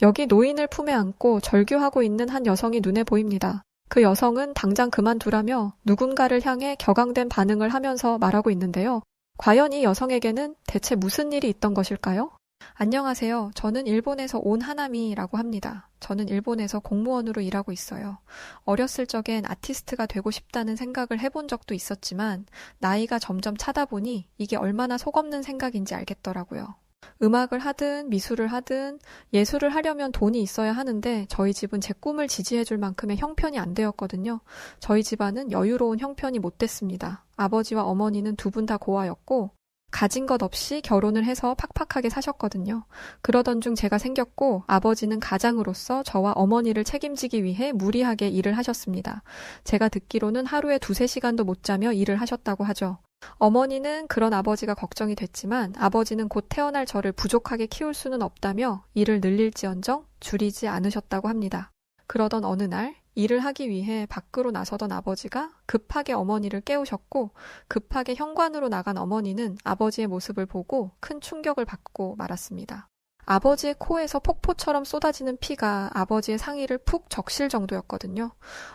여기 노인을 품에 안고 절규하고 있는 한 여성이 눈에 보입니다. 그 여성은 당장 그만두라며 누군가를 향해 격앙된 반응을 하면서 말하고 있는데요. 과연 이 여성에게는 대체 무슨 일이 있던 것일까요? 안녕하세요. 저는 일본에서 온 하나미라고 합니다. 저는 일본에서 공무원으로 일하고 있어요. 어렸을 적엔 아티스트가 되고 싶다는 생각을 해본 적도 있었지만 나이가 점점 차다 보니 이게 얼마나 속없는 생각인지 알겠더라고요. 음악을 하든 미술을 하든 예술을 하려면 돈이 있어야 하는데 저희 집은 제 꿈을 지지해줄 만큼의 형편이 안 되었거든요. 저희 집안은 여유로운 형편이 못 됐습니다. 아버지와 어머니는 두 분 다 고아였고 가진 것 없이 결혼을 해서 팍팍하게 사셨거든요. 그러던 중 제가 생겼고 아버지는 가장으로서 저와 어머니를 책임지기 위해 무리하게 일을 하셨습니다. 제가 듣기로는 하루에 2-3시간도 못 자며 일을 하셨다고 하죠. 어머니는 그런 아버지가 걱정이 됐지만 아버지는 곧 태어날 저를 부족하게 키울 수는 없다며 일을 늘릴지언정 줄이지 않으셨다고 합니다. 그러던 어느 날 일을 하기 위해 밖으로 나서던 아버지가 급하게 어머니를 깨우셨고 급하게 현관으로 나간 어머니는 아버지의 모습을 보고 큰 충격을 받고 말았습니다. 아버지의 코에서 폭포처럼 쏟아지는 피가 아버지의 상의를 푹 적실 정도였거든요.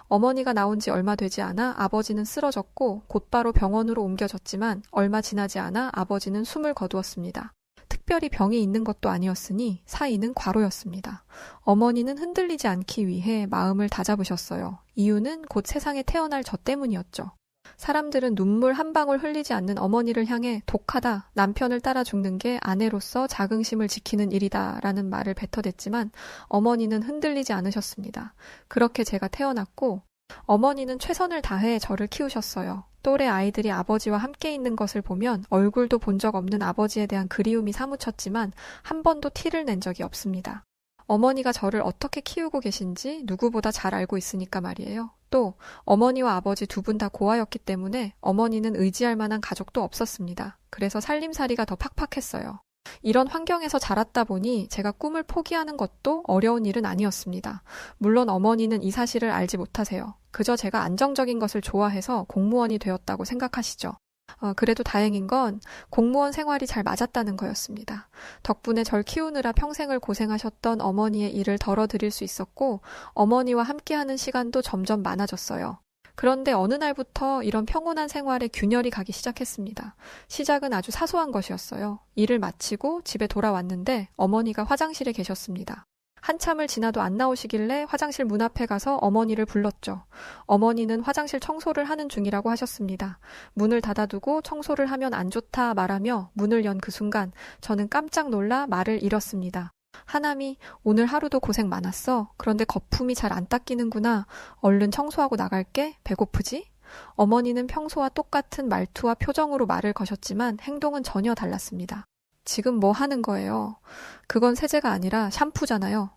어머니가 나온 지 얼마 되지 않아 아버지는 쓰러졌고 곧바로 병원으로 옮겨졌지만 얼마 지나지 않아 아버지는 숨을 거두었습니다. 특별히 병이 있는 것도 아니었으니 사인은 과로였습니다. 어머니는 흔들리지 않기 위해 마음을 다잡으셨어요. 이유는 곧 세상에 태어날 저 때문이었죠. 사람들은 눈물 한 방울 흘리지 않는 어머니를 향해 독하다, 남편을 따라 죽는 게 아내로서 자긍심을 지키는 일이다 라는 말을 뱉어댔지만 어머니는 흔들리지 않으셨습니다. 그렇게 제가 태어났고 어머니는 최선을 다해 저를 키우셨어요. 또래 아이들이 아버지와 함께 있는 것을 보면 얼굴도 본 적 없는 아버지에 대한 그리움이 사무쳤지만 한 번도 티를 낸 적이 없습니다. 어머니가 저를 어떻게 키우고 계신지 누구보다 잘 알고 있으니까 말이에요. 또 어머니와 아버지 두 분 다 고아였기 때문에 어머니는 의지할 만한 가족도 없었습니다. 그래서 살림살이가 더 팍팍했어요. 이런 환경에서 자랐다 보니 제가 꿈을 포기하는 것도 어려운 일은 아니었습니다. 물론 어머니는 이 사실을 알지 못하세요. 그저 제가 안정적인 것을 좋아해서 공무원이 되었다고 생각하시죠. 그래도 다행인 건 공무원 생활이 잘 맞았다는 거였습니다. 덕분에 절 키우느라 평생을 고생하셨던 어머니의 일을 덜어드릴 수 있었고 어머니와 함께하는 시간도 점점 많아졌어요. 그런데 어느 날부터 이런 평온한 생활에 균열이 가기 시작했습니다. 시작은 아주 사소한 것이었어요. 일을 마치고 집에 돌아왔는데 어머니가 화장실에 계셨습니다. 한참을 지나도 안 나오시길래 화장실 문 앞에 가서 어머니를 불렀죠. 어머니는 화장실 청소를 하는 중이라고 하셨습니다. 문을 닫아두고 청소를 하면 안 좋다 말하며 문을 연 그 순간 저는 깜짝 놀라 말을 잃었습니다. 하나미, 오늘 하루도 고생 많았어. 그런데 거품이 잘 안 닦이는구나. 얼른 청소하고 나갈게. 배고프지? 어머니는 평소와 똑같은 말투와 표정으로 말을 거셨지만 행동은 전혀 달랐습니다. 지금 뭐 하는 거예요? 그건 세제가 아니라 샴푸잖아요.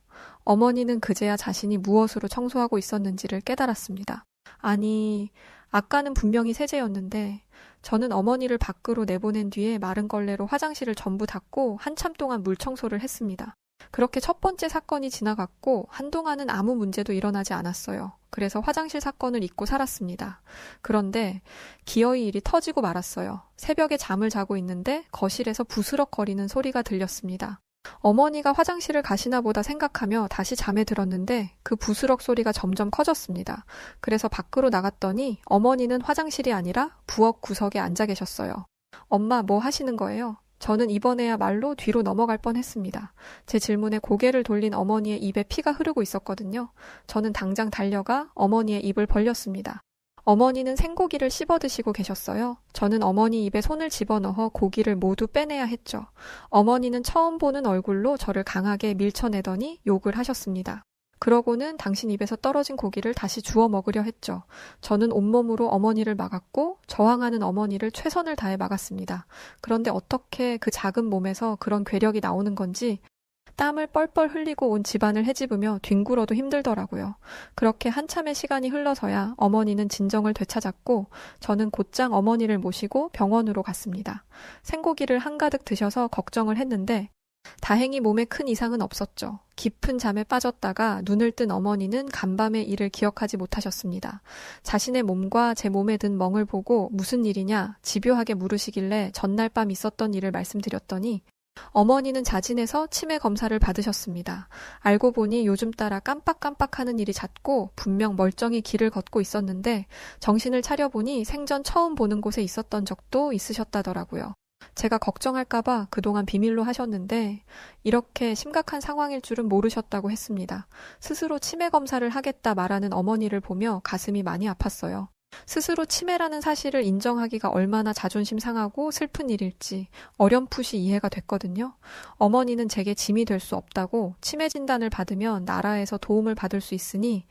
어머니는 그제야 자신이 무엇으로 청소하고 있었는지를 깨달았습니다. 아니, 아까는 분명히 세제였는데 저는 어머니를 밖으로 내보낸 뒤에 마른 걸레로 화장실을 전부 닦고 한참 동안 물 청소를 했습니다. 그렇게 첫 번째 사건이 지나갔고 한동안은 아무 문제도 일어나지 않았어요. 그래서 화장실 사건을 잊고 살았습니다. 그런데 기어이 일이 터지고 말았어요. 새벽에 잠을 자고 있는데 거실에서 부스럭거리는 소리가 들렸습니다. 어머니가 화장실을 가시나 보다 생각하며 다시 잠에 들었는데 그 부스럭 소리가 점점 커졌습니다. 그래서 밖으로 나갔더니 어머니는 화장실이 아니라 부엌 구석에 앉아 계셨어요. 엄마, 뭐 하시는 거예요? 저는 이번에야말로 뒤로 넘어갈 뻔했습니다. 제 질문에 고개를 돌린 어머니의 입에 피가 흐르고 있었거든요. 저는 당장 달려가 어머니의 입을 벌렸습니다. 어머니는 생고기를 씹어 드시고 계셨어요. 저는 어머니 입에 손을 집어넣어 고기를 모두 빼내야 했죠. 어머니는 처음 보는 얼굴로 저를 강하게 밀쳐내더니 욕을 하셨습니다. 그러고는 당신 입에서 떨어진 고기를 다시 주워 먹으려 했죠. 저는 온몸으로 어머니를 막았고 저항하는 어머니를 최선을 다해 막았습니다. 그런데 어떻게 그 작은 몸에서 그런 괴력이 나오는 건지 땀을 뻘뻘 흘리고 온 집안을 헤집으며 뒹굴어도 힘들더라고요. 그렇게 한참의 시간이 흘러서야 어머니는 진정을 되찾았고 저는 곧장 어머니를 모시고 병원으로 갔습니다. 생고기를 한가득 드셔서 걱정을 했는데 다행히 몸에 큰 이상은 없었죠. 깊은 잠에 빠졌다가 눈을 뜬 어머니는 간밤의 일을 기억하지 못하셨습니다. 자신의 몸과 제 몸에 든 멍을 보고 무슨 일이냐 집요하게 물으시길래 전날 밤 있었던 일을 말씀드렸더니 어머니는 자진해서 치매 검사를 받으셨습니다. 알고 보니 요즘 따라 깜빡깜빡하는 일이 잦고 분명 멀쩡히 길을 걷고 있었는데 정신을 차려보니 생전 처음 보는 곳에 있었던 적도 있으셨다더라고요. 제가 걱정할까봐 그동안 비밀로 하셨는데 이렇게 심각한 상황일 줄은 모르셨다고 했습니다. 스스로 치매 검사를 하겠다 말하는 어머니를 보며 가슴이 많이 아팠어요. 스스로 치매라는 사실을 인정하기가 얼마나 자존심 상하고 슬픈 일일지 어렴풋이 이해가 됐거든요. 어머니는 제게 짐이 될 수 없다고 치매 진단을 받으면 나라에서 도움을 받을 수 있으니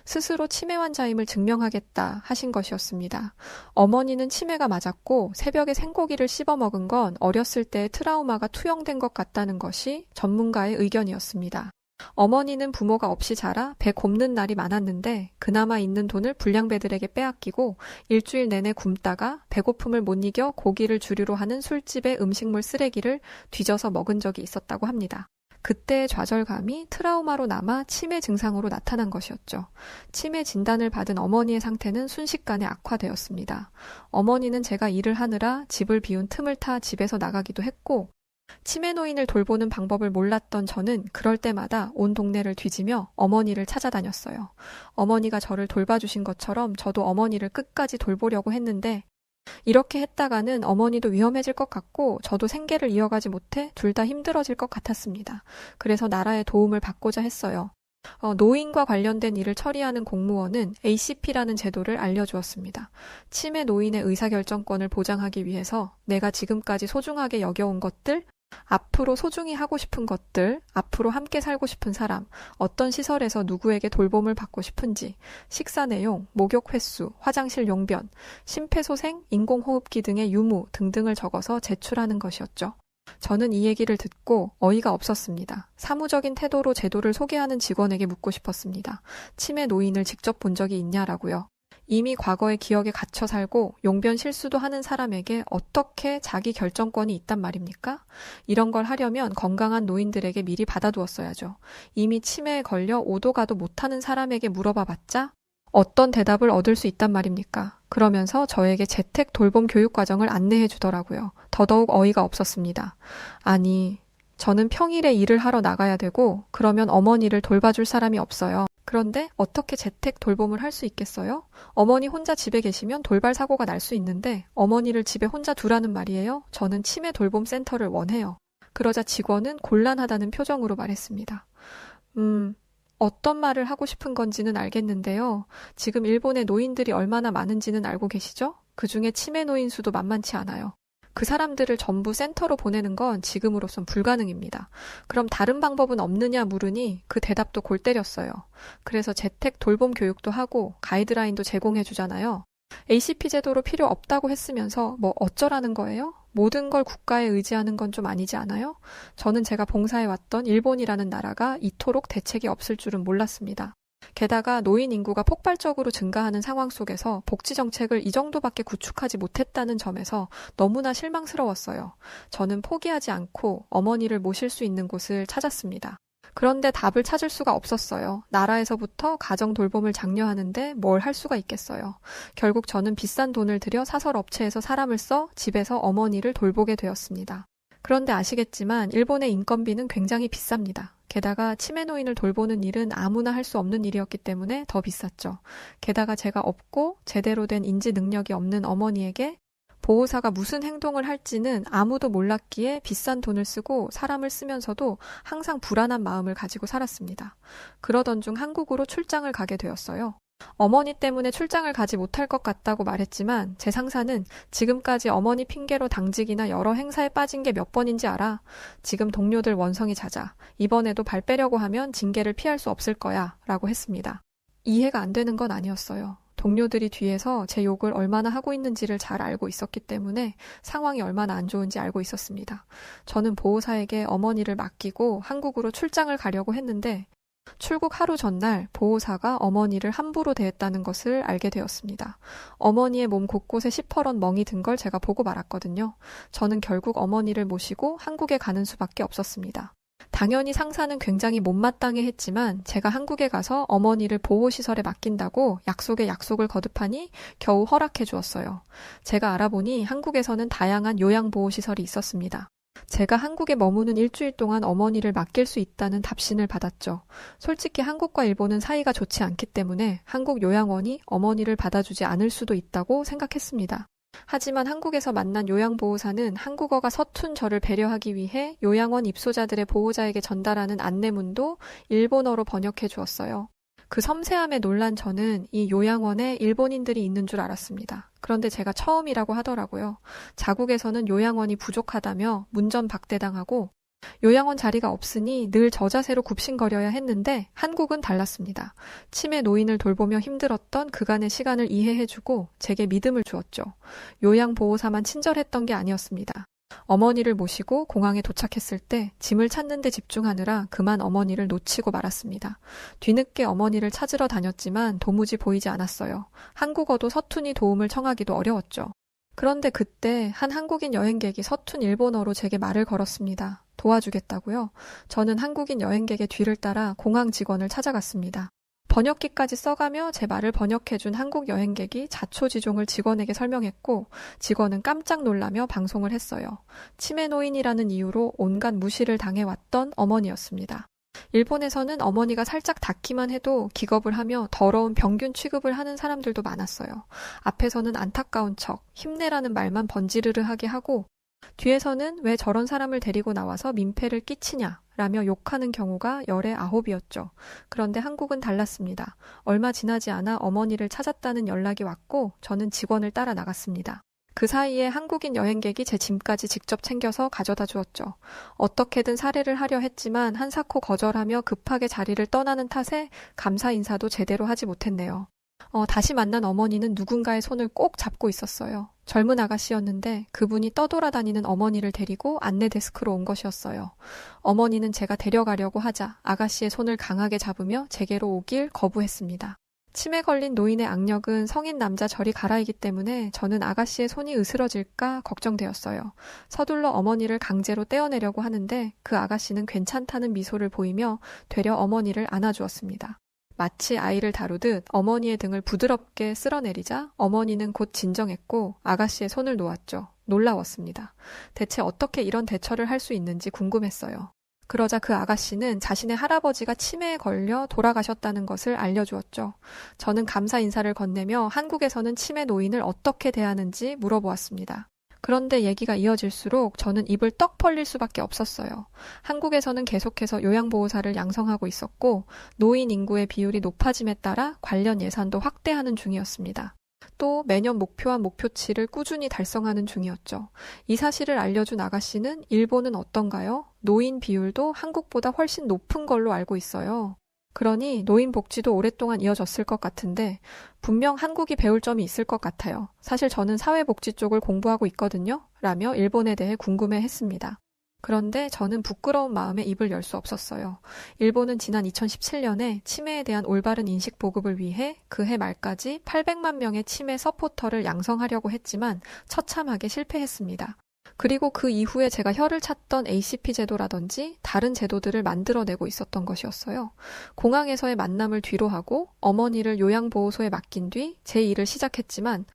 스스로 치매 환자임을 증명하겠다 하신 것이었습니다. 어머니는 치매가 맞았고 새벽에 생고기를 씹어 먹은 건 어렸을 때의 트라우마가 투영된 것 같다는 것이 전문가의 의견이었습니다. 어머니는 부모가 없이 자라 배 곱는 날이 많았는데 그나마 있는 돈을 불량배들에게 빼앗기고 일주일 내내 굶다가 배고픔을 못 이겨 고기를 주류로 하는 술집의 음식물 쓰레기를 뒤져서 먹은 적이 있었다고 합니다. 그때의 좌절감이 트라우마로 남아 치매 증상으로 나타난 것이었죠. 치매 진단을 받은 어머니의 상태는 순식간에 악화되었습니다. 어머니는 제가 일을 하느라 집을 비운 틈을 타 집에서 나가기도 했고 치매 노인을 돌보는 방법을 몰랐던 저는 그럴 때마다 온 동네를 뒤지며 어머니를 찾아다녔어요. 어머니가 저를 돌봐주신 것처럼 저도 어머니를 끝까지 돌보려고 했는데 이렇게 했다가는 어머니도 위험해질 것 같고 저도 생계를 이어가지 못해 둘 다 힘들어질 것 같았습니다. 그래서 나라의 도움을 받고자 했어요. 노인과 관련된 일을 처리하는 공무원은 ACP라는 제도를 알려주었습니다. 치매 노인의 의사결정권을 보장하기 위해서 내가 지금까지 소중하게 여겨온 것들, 앞으로 소중히 하고 싶은 것들, 앞으로 함께 살고 싶은 사람, 어떤 시설에서 누구에게 돌봄을 받고 싶은지, 식사 내용, 목욕 횟수, 화장실 용변, 심폐소생, 인공호흡기 등의 유무 등등을 적어서 제출하는 것이었죠. 저는 이 얘기를 듣고 어이가 없었습니다. 사무적인 태도로 제도를 소개하는 직원에게 묻고 싶었습니다. 치매 노인을 직접 본 적이 있냐라고요. 이미 과거의 기억에 갇혀 살고 용변 실수도 하는 사람에게 어떻게 자기 결정권이 있단 말입니까? 이런 걸 하려면 건강한 노인들에게 미리 받아두었어야죠. 이미 치매에 걸려 오도 가도 못하는 사람에게 물어봐봤자 어떤 대답을 얻을 수 있단 말입니까? 그러면서 저에게 재택 돌봄 교육 과정을 안내해 주더라고요. 더더욱 어이가 없었습니다. 아니, 저는 평일에 일을 하러 나가야 되고 그러면 어머니를 돌봐줄 사람이 없어요. 그런데 어떻게 재택 돌봄을 할 수 있겠어요? 어머니 혼자 집에 계시면 돌발 사고가 날 수 있는데 어머니를 집에 혼자 두라는 말이에요? 저는 치매 돌봄 센터를 원해요. 그러자 직원은 곤란하다는 표정으로 말했습니다. 어떤 말을 하고 싶은 건지는 알겠는데요. 지금 일본의 노인들이 얼마나 많은지는 알고 계시죠? 그중에 치매 노인 수도 만만치 않아요. 그 사람들을 전부 센터로 보내는 건 지금으로선 불가능입니다. 그럼 다른 방법은 없느냐 물으니 그 대답도 골 때렸어요. 그래서 재택 돌봄 교육도 하고 가이드라인도 제공해 주잖아요. ACP 제도로 필요 없다고 했으면서 뭐 어쩌라는 거예요? 모든 걸 국가에 의지하는 건 좀 아니지 않아요? 저는 제가 봉사해왔던 일본이라는 나라가 이토록 대책이 없을 줄은 몰랐습니다. 게다가 노인 인구가 폭발적으로 증가하는 상황 속에서 복지 정책을 이 정도밖에 구축하지 못했다는 점에서 너무나 실망스러웠어요. 저는 포기하지 않고 어머니를 모실 수 있는 곳을 찾았습니다. 그런데 답을 찾을 수가 없었어요. 나라에서부터 가정 돌봄을 장려하는데 뭘 할 수가 있겠어요. 결국 저는 비싼 돈을 들여 사설 업체에서 사람을 써 집에서 어머니를 돌보게 되었습니다. 그런데 아시겠지만 일본의 인건비는 굉장히 비쌉니다. 게다가 치매 노인을 돌보는 일은 아무나 할 수 없는 일이었기 때문에 더 비쌌죠. 게다가 제가 없고 제대로 된 인지 능력이 없는 어머니에게 보호사가 무슨 행동을 할지는 아무도 몰랐기에 비싼 돈을 쓰고 사람을 쓰면서도 항상 불안한 마음을 가지고 살았습니다. 그러던 중 한국으로 출장을 가게 되었어요. 어머니 때문에 출장을 가지 못할 것 같다고 말했지만 제 상사는 지금까지 어머니 핑계로 당직이나 여러 행사에 빠진 게 몇 번인지 알아. 지금 동료들 원성이 잦아. 이번에도 발 빼려고 하면 징계를 피할 수 없을 거야 라고 했습니다. 이해가 안 되는 건 아니었어요. 동료들이 뒤에서 제 욕을 얼마나 하고 있는지를 잘 알고 있었기 때문에 상황이 얼마나 안 좋은지 알고 있었습니다. 저는 보호사에게 어머니를 맡기고 한국으로 출장을 가려고 했는데 출국 하루 전날 보호사가 어머니를 함부로 대했다는 것을 알게 되었습니다. 어머니의 몸 곳곳에 시퍼런 멍이 든 걸 제가 보고 말았거든요. 저는 결국 어머니를 모시고 한국에 가는 수밖에 없었습니다. 당연히 상사는 굉장히 못마땅해 했지만 제가 한국에 가서 어머니를 보호시설에 맡긴다고 약속에 약속을 거듭하니 겨우 허락해 주었어요. 제가 알아보니 한국에서는 다양한 요양보호시설이 있었습니다. 제가 한국에 머무는 일주일 동안 어머니를 맡길 수 있다는 답신을 받았죠. 솔직히 한국과 일본은 사이가 좋지 않기 때문에 한국 요양원이 어머니를 받아주지 않을 수도 있다고 생각했습니다. 하지만 한국에서 만난 요양보호사는 한국어가 서툰 저를 배려하기 위해 요양원 입소자들의 보호자에게 전달하는 안내문도 일본어로 번역해 주었어요. 그 섬세함에 놀란 저는 이 요양원에 일본인들이 있는 줄 알았습니다. 그런데 제가 처음이라고 하더라고요. 자국에서는 요양원이 부족하다며 문전박대당하고 요양원 자리가 없으니 늘 저자세로 굽신거려야 했는데 한국은 달랐습니다. 치매 노인을 돌보며 힘들었던 그간의 시간을 이해해주고 제게 믿음을 주었죠. 요양보호사만 친절했던 게 아니었습니다. 어머니를 모시고 공항에 도착했을 때 짐을 찾는 데 집중하느라 그만 어머니를 놓치고 말았습니다. 뒤늦게 어머니를 찾으러 다녔지만 도무지 보이지 않았어요. 한국어도 서툰이 도움을 청하기도 어려웠죠. 그런데 그때 한 한국인 여행객이 서툰 일본어로 제게 말을 걸었습니다. 도와주겠다고요? 저는 한국인 여행객의 뒤를 따라 공항 직원을 찾아갔습니다. 번역기까지 써가며 제 말을 번역해준 한국 여행객이 자초지종을 직원에게 설명했고 직원은 깜짝 놀라며 방송을 했어요. 치매 노인이라는 이유로 온갖 무시를 당해왔던 어머니였습니다. 일본에서는 어머니가 살짝 닿기만 해도 기겁을 하며 더러운 병균 취급을 하는 사람들도 많았어요. 앞에서는 안타까운 척, 힘내라는 말만 번지르르하게 하고 뒤에서는 왜 저런 사람을 데리고 나와서 민폐를 끼치냐 라며 욕하는 경우가 열의 9이었죠. 그런데 한국은 달랐습니다. 얼마 지나지 않아 어머니를 찾았다는 연락이 왔고 저는 직원을 따라 나갔습니다. 그 사이에 한국인 여행객이 제 짐까지 직접 챙겨서 가져다 주었죠. 어떻게든 살해를 하려 했지만 한사코 거절하며 급하게 자리를 떠나는 탓에 감사 인사도 제대로 하지 못했네요. 다시 만난 어머니는 누군가의 손을 꼭 잡고 있었어요. 젊은 아가씨였는데 그분이 떠돌아다니는 어머니를 데리고 안내 데스크로 온 것이었어요. 어머니는 제가 데려가려고 하자 아가씨의 손을 강하게 잡으며 제게로 오길 거부했습니다. 치매 걸린 노인의 악력은 성인 남자 저리 가라이기 때문에 저는 아가씨의 손이 으스러질까 걱정되었어요. 서둘러 어머니를 강제로 떼어내려고 하는데 그 아가씨는 괜찮다는 미소를 보이며 되려 어머니를 안아주었습니다. 마치 아이를 다루듯 어머니의 등을 부드럽게 쓸어내리자 어머니는 곧 진정했고 아가씨의 손을 놓았죠. 놀라웠습니다. 대체 어떻게 이런 대처를 할 수 있는지 궁금했어요. 그러자 그 아가씨는 자신의 할아버지가 치매에 걸려 돌아가셨다는 것을 알려주었죠. 저는 감사 인사를 건네며 한국에서는 치매 노인을 어떻게 대하는지 물어보았습니다. 그런데 얘기가 이어질수록 저는 입을 떡 벌릴 수밖에 없었어요. 한국에서는 계속해서 요양보호사를 양성하고 있었고 노인 인구의 비율이 높아짐에 따라 관련 예산도 확대하는 중이었습니다. 또 매년 목표한 목표치를 꾸준히 달성하는 중이었죠. 이 사실을 알려준 아가씨는 일본은 어떤가요? 노인 비율도 한국보다 훨씬 높은 걸로 알고 있어요. 그러니 노인 복지도 오랫동안 이어졌을 것 같은데 분명 한국이 배울 점이 있을 것 같아요. 사실 저는 사회복지 쪽을 공부하고 있거든요. 라며 일본에 대해 궁금해했습니다. 그런데 저는 부끄러운 마음에 입을 열 수 없었어요. 일본은 지난 2017년에 치매에 대한 올바른 인식 보급을 위해 그해 말까지 800만 명의 치매 서포터를 양성하려고 했지만 처참하게 실패했습니다. 그리고 그 이후에 제가 혀를 찾던 ACP 제도라든지 다른 제도들을 만들어내고 있었던 것이었어요. 공항에서의 만남을 뒤로하고 어머니를 요양보호소에 맡긴 뒤 제 일을 시작했지만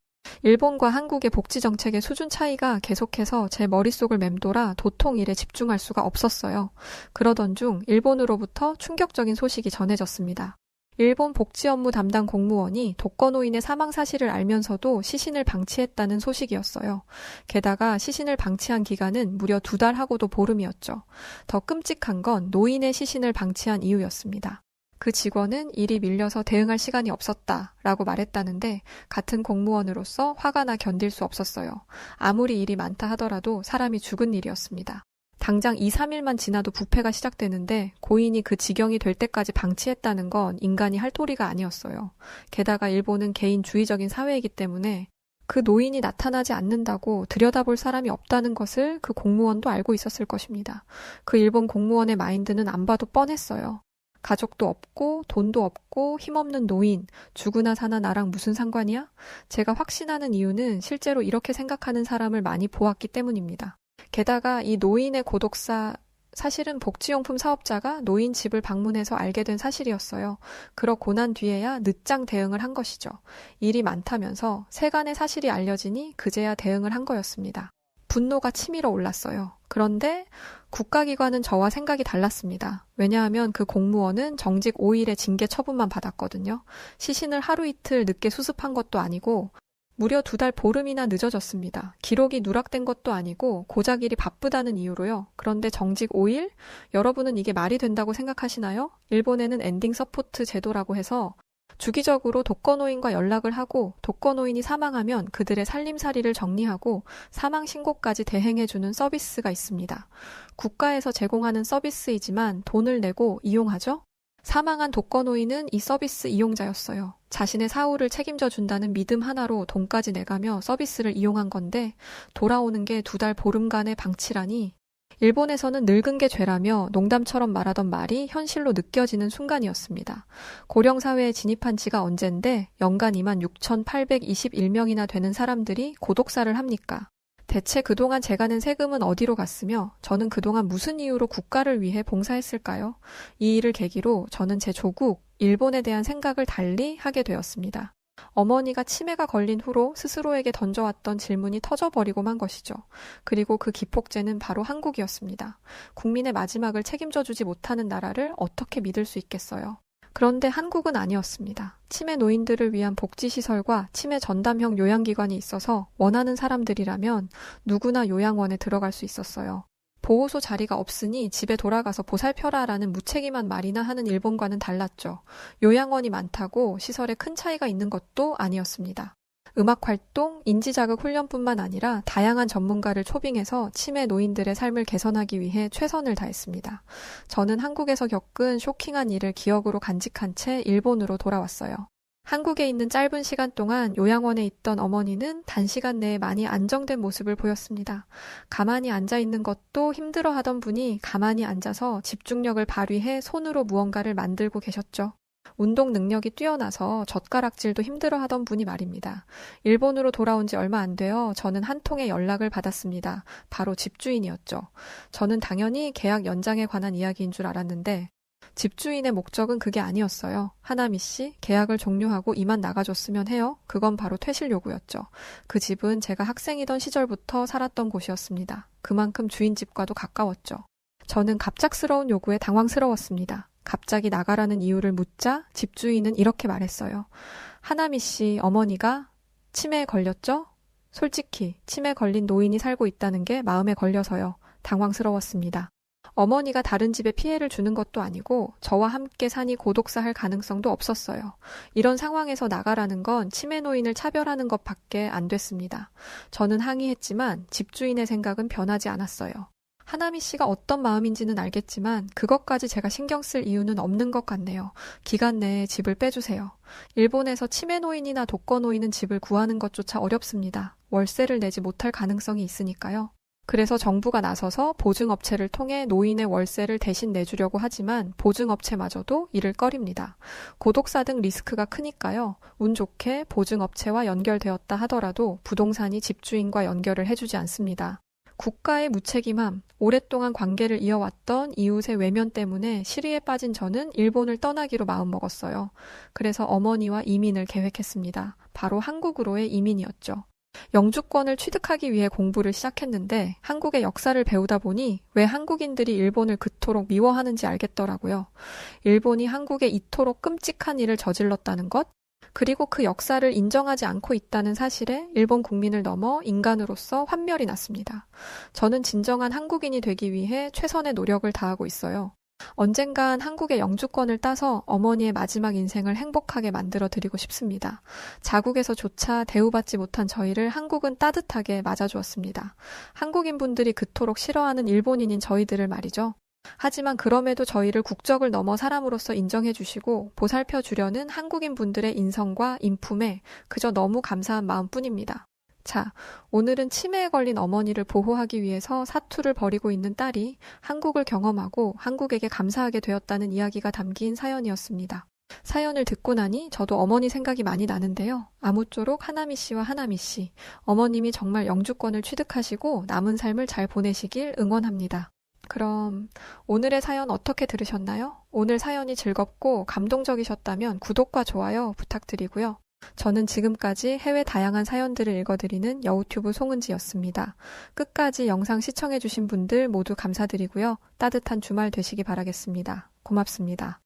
일본과 한국의 복지정책의 수준 차이가 계속해서 제 머릿속을 맴돌아 도통 일에 집중할 수가 없었어요. 그러던 중 일본으로부터 충격적인 소식이 전해졌습니다. 일본 복지업무 담당 공무원이 독거노인의 사망 사실을 알면서도 시신을 방치했다는 소식이었어요. 게다가 시신을 방치한 기간은 무려 2달하고도 보름이었죠. 더 끔찍한 건 노인의 시신을 방치한 이유였습니다. 그 직원은 일이 밀려서 대응할 시간이 없었다라고 말했다는데 같은 공무원으로서 화가 나 견딜 수 없었어요. 아무리 일이 많다 하더라도 사람이 죽은 일이었습니다. 당장 2, 3일만 지나도 부패가 시작되는데 고인이 그 지경이 될 때까지 방치했다는 건 인간이 할 도리가 아니었어요. 게다가 일본은 개인주의적인 사회이기 때문에 그 노인이 나타나지 않는다고 들여다볼 사람이 없다는 것을 그 공무원도 알고 있었을 것입니다. 그 일본 공무원의 마인드는 안 봐도 뻔했어요. 가족도 없고 돈도 없고 힘없는 노인, 죽으나 사나 나랑 무슨 상관이야? 제가 확신하는 이유는 실제로 이렇게 생각하는 사람을 많이 보았기 때문입니다. 게다가 이 노인의 고독사, 사실은 복지용품 사업자가 노인 집을 방문해서 알게 된 사실이었어요. 그렇고 난 뒤에야 늦장 대응을 한 것이죠. 일이 많다면서 세간의 사실이 알려지니 그제야 대응을 한 거였습니다. 분노가 치밀어 올랐어요. 그런데 국가기관은 저와 생각이 달랐습니다. 왜냐하면 그 공무원은 정직 5일의 징계 처분만 받았거든요. 시신을 하루 이틀 늦게 수습한 것도 아니고 무려 2달 보름이나 늦어졌습니다. 기록이 누락된 것도 아니고 고작 일이 바쁘다는 이유로요. 그런데 정직 5일? 여러분은 이게 말이 된다고 생각하시나요? 일본에는 엔딩 서포트 제도라고 해서 주기적으로 독거노인과 연락을 하고 독거노인이 사망하면 그들의 살림살이를 정리하고 사망 신고까지 대행해주는 서비스가 있습니다. 국가에서 제공하는 서비스이지만 돈을 내고 이용하죠? 사망한 독거노인은 이 서비스 이용자였어요. 자신의 사후를 책임져 준다는 믿음 하나로 돈까지 내가며 서비스를 이용한 건데 돌아오는 게 2달 보름간의 방치라니 일본에서는 늙은 게 죄라며 농담처럼 말하던 말이 현실로 느껴지는 순간이었습니다. 고령사회에 진입한 지가 언젠데 연간 26,821명이나 되는 사람들이 고독사를 합니까? 대체 그동안 제가 낸 세금은 어디로 갔으며 저는 그동안 무슨 이유로 국가를 위해 봉사했을까요? 이 일을 계기로 저는 제 조국, 일본에 대한 생각을 달리 하게 되었습니다. 어머니가 치매가 걸린 후로 스스로에게 던져왔던 질문이 터져버리고만 것이죠. 그리고 그 기폭제는 바로 한국이었습니다. 국민의 마지막을 책임져주지 못하는 나라를 어떻게 믿을 수 있겠어요? 그런데 한국은 아니었습니다. 치매 노인들을 위한 복지시설과 치매 전담형 요양기관이 있어서 원하는 사람들이라면 누구나 요양원에 들어갈 수 있었어요. 보호소 자리가 없으니 집에 돌아가서 보살펴라라는 무책임한 말이나 하는 일본과는 달랐죠. 요양원이 많다고 시설에 큰 차이가 있는 것도 아니었습니다. 음악활동, 인지자극 훈련뿐만 아니라 다양한 전문가를 초빙해서 치매 노인들의 삶을 개선하기 위해 최선을 다했습니다. 저는 한국에서 겪은 쇼킹한 일을 기억으로 간직한 채 일본으로 돌아왔어요. 한국에 있는 짧은 시간 동안 요양원에 있던 어머니는 단시간 내에 많이 안정된 모습을 보였습니다. 가만히 앉아있는 것도 힘들어하던 분이 가만히 앉아서 집중력을 발휘해 손으로 무언가를 만들고 계셨죠. 운동 능력이 뛰어나서 젓가락질도 힘들어하던 분이 말입니다. 일본으로 돌아온 지 얼마 안 되어 저는 한 통의 연락을 받았습니다. 바로 집주인이었죠. 저는 당연히 계약 연장에 관한 이야기인 줄 알았는데 집주인의 목적은 그게 아니었어요. 하나미 씨, 계약을 종료하고 이만 나가줬으면 해요. 그건 바로 퇴실 요구였죠. 그 집은 제가 학생이던 시절부터 살았던 곳이었습니다. 그만큼 주인 집과도 가까웠죠. 저는 갑작스러운 요구에 당황스러웠습니다. 갑자기 나가라는 이유를 묻자 집주인은 이렇게 말했어요. 하나미 씨 어머니가 치매에 걸렸죠? 솔직히 치매 걸린 노인이 살고 있다는 게 마음에 걸려서요. 당황스러웠습니다. 어머니가 다른 집에 피해를 주는 것도 아니고 저와 함께 사니 고독사할 가능성도 없었어요. 이런 상황에서 나가라는 건 치매 노인을 차별하는 것밖에 안 됐습니다. 저는 항의했지만 집주인의 생각은 변하지 않았어요. 하나미 씨가 어떤 마음인지는 알겠지만 그것까지 제가 신경 쓸 이유는 없는 것 같네요. 기간 내에 집을 빼주세요. 일본에서 치매 노인이나 독거 노인은 집을 구하는 것조차 어렵습니다. 월세를 내지 못할 가능성이 있으니까요. 그래서 정부가 나서서 보증업체를 통해 노인의 월세를 대신 내주려고 하지만 보증업체마저도 이를 꺼립니다. 고독사 등 리스크가 크니까요. 운 좋게 보증업체와 연결되었다 하더라도 부동산이 집주인과 연결을 해주지 않습니다. 국가의 무책임함, 오랫동안 관계를 이어왔던 이웃의 외면 때문에 시리에 빠진 저는 일본을 떠나기로 마음먹었어요. 그래서 어머니와 이민을 계획했습니다. 바로 한국으로의 이민이었죠. 영주권을 취득하기 위해 공부를 시작했는데 한국의 역사를 배우다 보니 왜 한국인들이 일본을 그토록 미워하는지 알겠더라고요. 일본이 한국에 이토록 끔찍한 일을 저질렀다는 것, 그리고 그 역사를 인정하지 않고 있다는 사실에 일본 국민을 넘어 인간으로서 환멸이 났습니다. 저는 진정한 한국인이 되기 위해 최선의 노력을 다하고 있어요. 언젠간 한국의 영주권을 따서 어머니의 마지막 인생을 행복하게 만들어드리고 싶습니다. 자국에서조차 대우받지 못한 저희를 한국은 따뜻하게 맞아주었습니다. 한국인분들이 그토록 싫어하는 일본인인 저희들을 말이죠. 하지만 그럼에도 저희를 국적을 넘어 사람으로서 인정해주시고 보살펴주려는 한국인분들의 인성과 인품에 그저 너무 감사한 마음뿐입니다. 자, 오늘은 치매에 걸린 어머니를 보호하기 위해서 사투를 벌이고 있는 딸이 한국을 경험하고 한국에게 감사하게 되었다는 이야기가 담긴 사연이었습니다. 사연을 듣고 나니 저도 어머니 생각이 많이 나는데요. 아무쪼록 하나미 씨와 하나미 씨, 어머님이 정말 영주권을 취득하시고 남은 삶을 잘 보내시길 응원합니다. 그럼 오늘의 사연 어떻게 들으셨나요? 오늘 사연이 즐겁고 감동적이셨다면 구독과 좋아요 부탁드리고요. 저는 지금까지 해외 다양한 사연들을 읽어드리는 여우튜브 송은지였습니다. 끝까지 영상 시청해주신 분들 모두 감사드리고요. 따뜻한 주말 되시기 바라겠습니다. 고맙습니다.